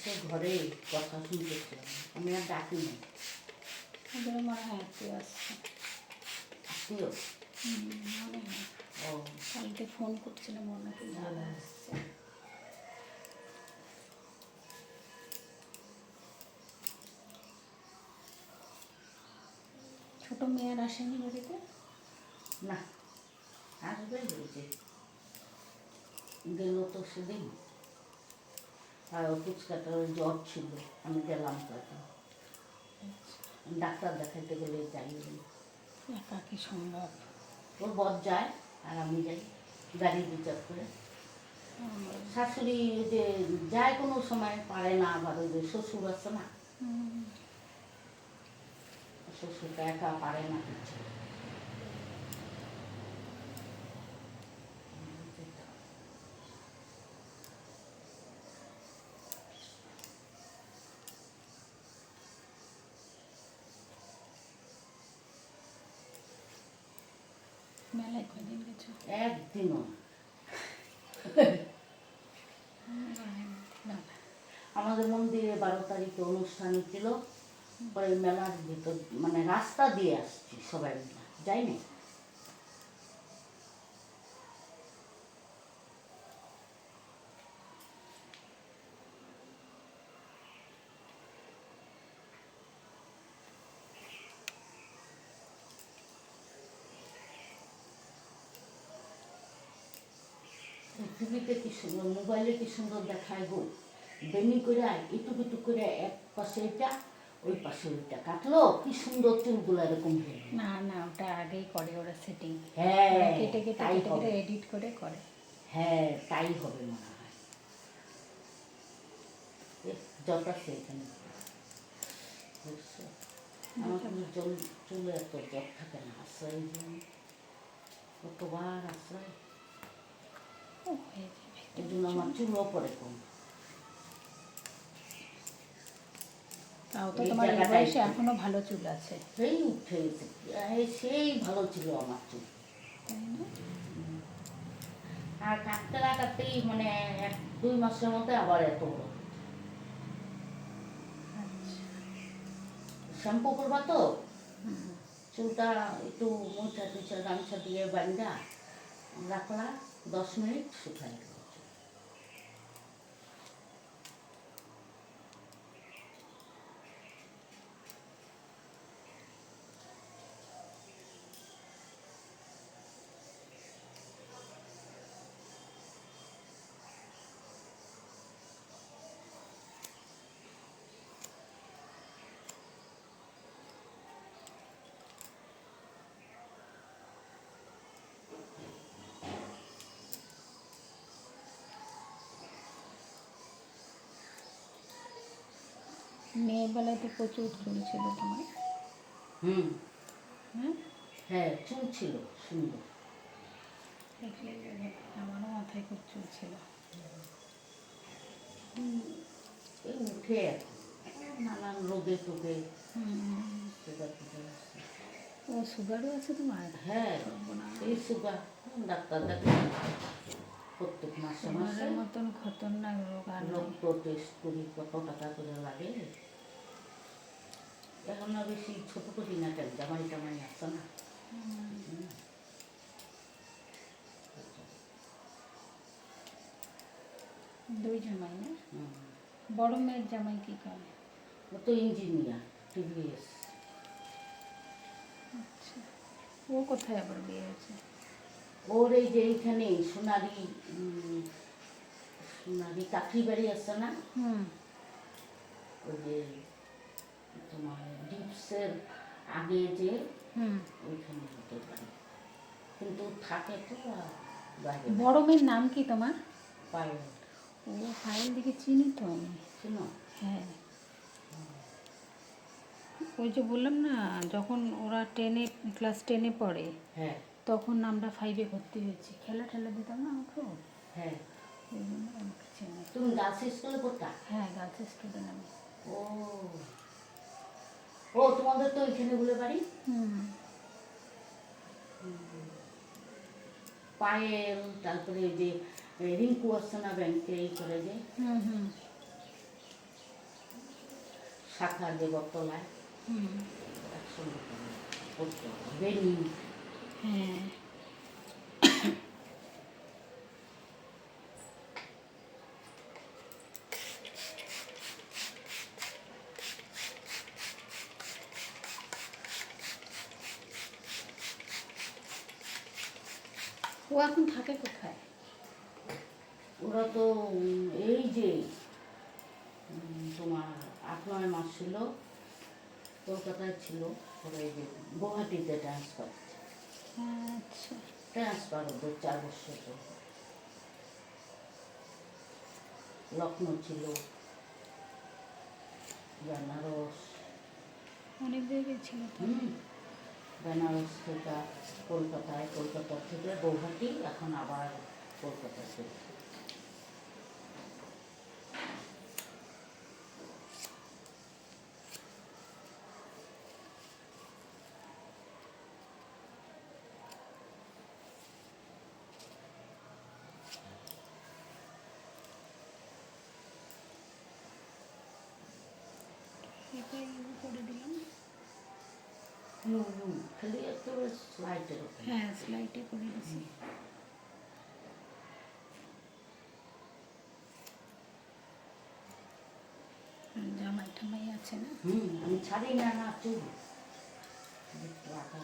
সে ঘরে কথা শুনতেছিলাম, আমি আর ডাকিনি। ওদের মনে হয় আত্মীয় আসছে। আত্মীয়? মনে হয়। ও কালকে ফোন করছিলাম, মনে হয় দাদা আসছে। ছোট মেয়ের আসেনি বাড়িতে? না, আসবে বলছে, গেল তো সেদিন। আর ফুচকাটার জ্বর ছিল, আমি গেলাম তখন। ডাক্তার দেখাইতে গেলে যাই বলি। একা কি সম্ভব? ওর বর যায় আর আমি যাই গাড়ি রিজার্ভ করে। শাশুড়ি যে যায় কোনো সময়, পারে না, আবার ওই যে শ্বশুর আছে না, শ্বশুরটা একা পারে না কিছু। মেলায় কদিন গেছো? একদিনও না। আমাদের মন্দিরে 12 তারিখে অনুষ্ঠান ছিল, পরে মেলার ভিতর মানে রাস্তা দিয়ে আসছি সবাই মিলে, যাইনি। টিভিতে কি সুন্দর, মোবাইলে কি সুন্দর দেখায় গো, বেনি করে এটুক এটুক করে এক পাশে এটা ওই পাশে ওইটা কাটলো, কি সুন্দর চুলগুলো এরকম হয়ে। না না, ওটা আগেই করে ওরা সেটিং। হ্যাঁ, কেটে কেটে তাই কেটে হবে। কেটে এডিট করে করে। হ্যাঁ, তাই হবে মনে হয়। জটাছে এখানে, বুঝছো? আমার কিন্তু চুলে এত জট থাকে না, আশ্রয় কতবার আশ্রয়, ও হয়ে যাবে। এই জন্য আমার চুলও পরে কম। তাও তো এই তোমার এই জায়গাটাই বয়সে একটু। এখনো ভালো চুল আছে, সেই উঠে গেছে, সেই ভালো ছিল আমার চুল। তাই না? আর কাটতে না কাটতেই মানে 1-2 মাসের মধ্যে আবার এত বড়। আচ্ছা। শ্যাম্পু করবা তো চুলটা একটু মোছা টুচা গামছা দিয়ে বান্ধা রাখলা, 10 মিনিট শুকাই গেল। মেয়ের বেলায় তো প্রচুর চুল ছিল তোমার। হুম, হ্যাঁ, হ্যাঁ, চুল ছিল সুন্দর। দেখলেই বোঝা যায়। আমারও মাথায় খুব চুল ছিল। এই উঠে নানান রোদে টোদে সুগার টুগার আছে। ও সুগারও আছে তোমার? হ্যাঁ, সর্বনাশ। এই সুগার ডাক্তার দেখে প্রত্যেক মাসে মাসে সুগারের মতন খতরনাক রোগ আর নেই। রক্ত টেস্ট করি, কত টাকা করে লাগে। এখন না বেশি ছোট করি না, কেন জামাই টামাই আছে না। দুই জামাই না? হুম। বড় মেয়ের জামাই কি করে? ও তো ইঞ্জিনিয়ার, টিভিএস। আচ্ছা, ও কোথায় আবার বিয়ে হয়েছে? ওর এই যে এইখানে সোনারি, সোনারি কাঠি বাড়ি আছে না, ওই যে তোমার ডিপসের আগে যে ওইখানে ওদের বাড়ি, কিন্তু থাকে তো বাইরে। বড় মেয়ের নাম কি তোমার? পায়ে ও ফাইল দিকে চিনি তো আমি। শুনো, হ্যাঁ, ওই যে বললাম না, যখন ওরা ক্লাস 10-এ পড়ে, হ্যাঁ তখন আমরা 5-এ ভর্তি হয়েছি। খেলা ঠেলা দিতাম না ওকে, হ্যাঁ। ওই জন্য আমাকে চেনে। তুমি গার্লস স্কুলে পড়তা? হ্যাঁ, গার্লস স্টুডেন্ট আমি। ও, ও তোমাদের তো ওইখানে বলে বাড়ি। পায়েল, তারপরে ওই যে রিঙ্কু আসছে না ব্যাংকে এই করে যে, শাখা দেবতলায় হুম। একসঙ্গে করতে হবে বেনি। হ্যাঁ। ও এখন থাকে কোথায়? ওরা তো এই যে তোমার 8-9 মাস ছিল কলকাতায় ছিল, ওরা এই যে গুয়াহাটিতে ট্রান্সফার আচ্ছা। ওদের 4 বছর তো। লখনৌ ছিল, বেনারস, অনেক জায়গায় ছিল তো। বেনারস থেকে কলকাতায়, কলকাতা থেকে গৌহাটি, এখন আবার কলকাতা থেকে। এটাই করে দিলাম। খালি একেবারে স্লাইডের ওপর। হ্যাঁ, স্লাইডে করে দিছি। জামাই টামাই আছে না? আমি ছাড়ি না চুল একটু আটা